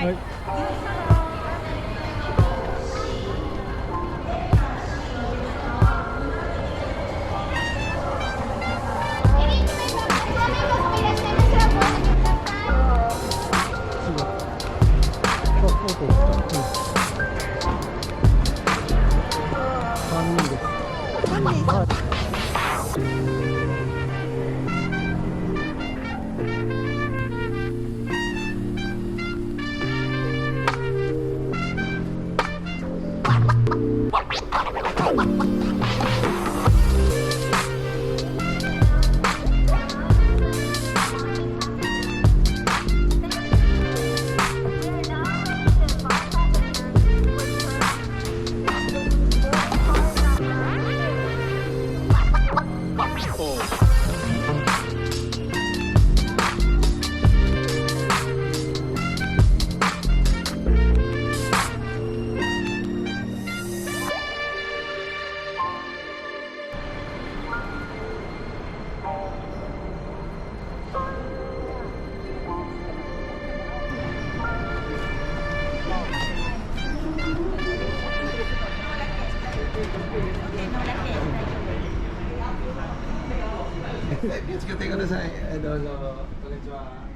はい。気をつけてください。どうぞ。こんにちは。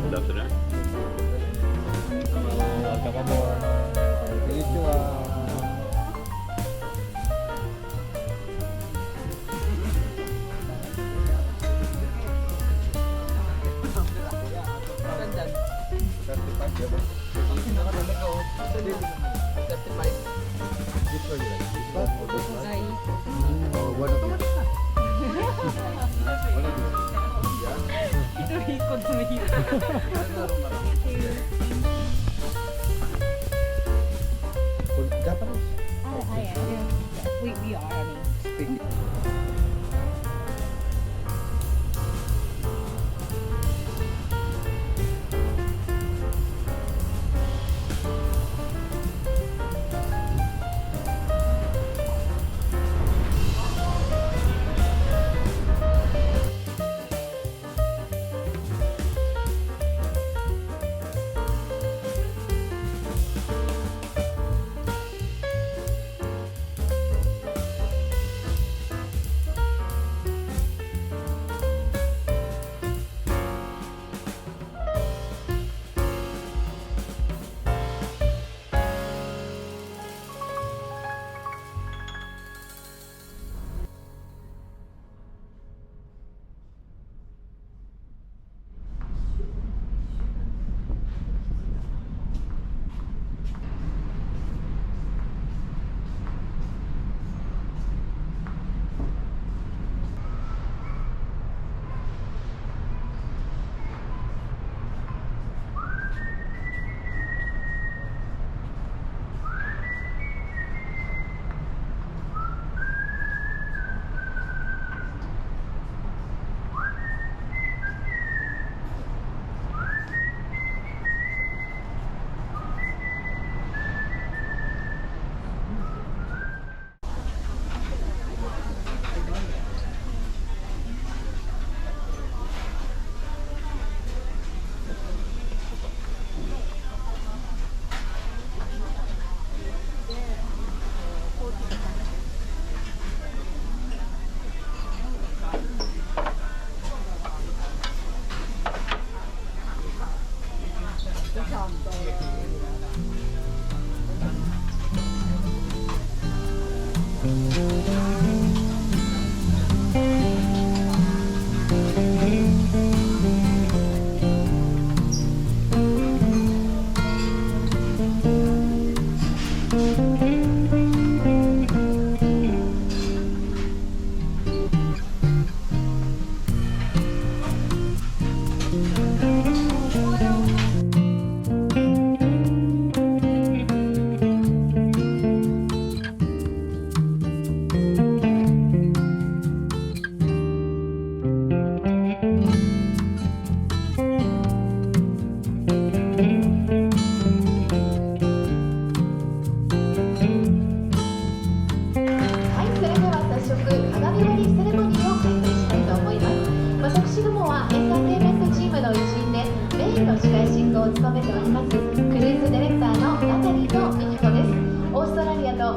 Good afternoon. Welcome aboard. Konnichiwa. Japanese. I am. We are. I mean. Speak.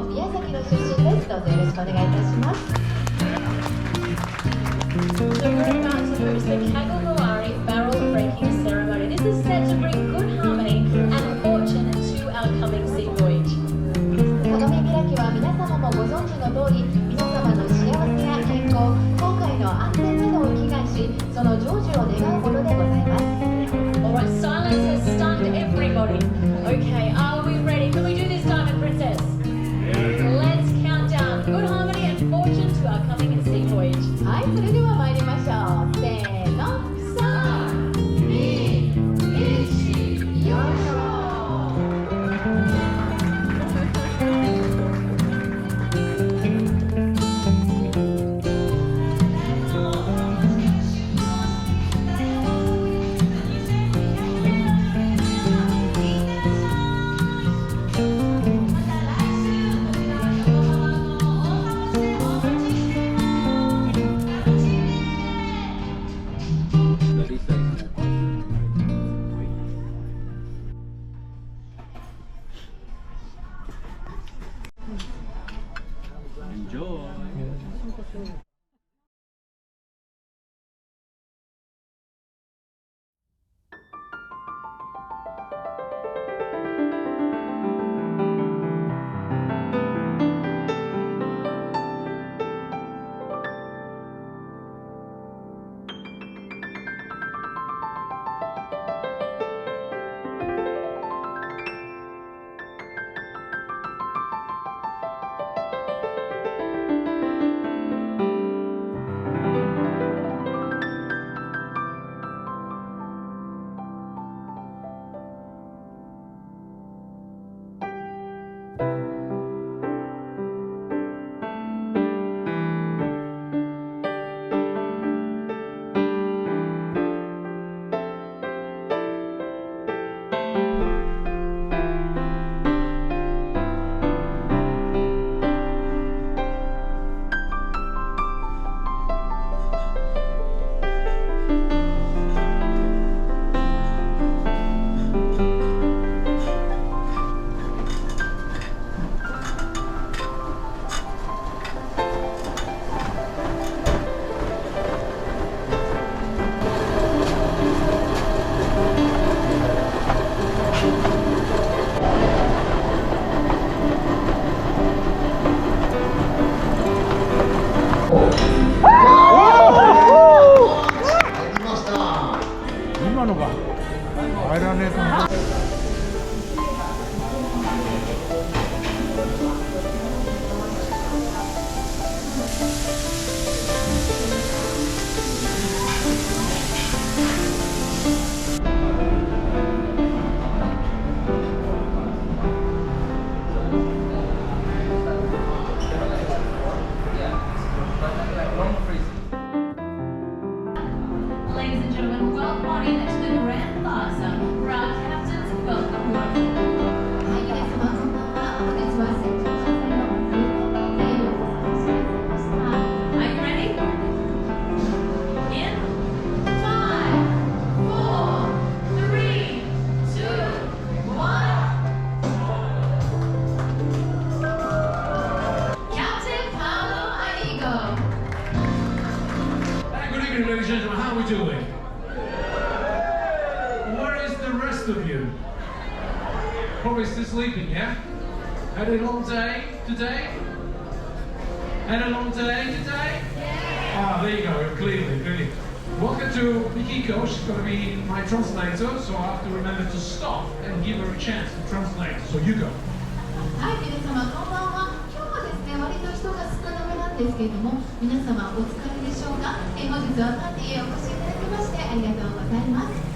宮崎の出身です。どうぞよろしくお願いいたします。So we're about to host the Kagami Biraki barrel breaking ceremony. This is set to bring good harmony and fortune to our coming sea voyage. 鏡開きは皆様もご存知の通り、皆様の幸せや健康、航海の安全などを祈願し、その成就を願うものでございます。Alright, silence has stunned everybody. Okay, are we ready? Can we do this time, Princess? Let's count down good harmony and fortune to our coming sea voyage. はい、それでは参りましょう。せーの、3、2、1、よいしょ。今のが入らねえかな。Ladies and gentlemen, welcome on in to the Grand Plaza for our captain's welcome party. はい、皆様こんばんは。本日は船長主催の船旅をお知らせしました。Are you ready? In 5, 4, 3, 2, 1. Captain Paulo Amigo. Good evening, ladies and gentlemen. How are we doing? Where is the rest of you? Probably still sleeping, yeah? Had a long day today? Had a long day today? Ah, there you go, clearly. Welcome to Mikiko. She's going to be my translator, so I have to remember to stop and give her a chance to translate. So you go. はい、皆様こんばんは。今日はですね、割と人が少なめなんですけれども、皆様お疲れでしょうか。本日はパーティーへお越しいただきましてありがとうございます。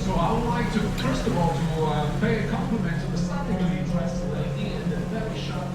So I would like to, first of all, to pay a compliment to the stunningly dressed lady in the very sharp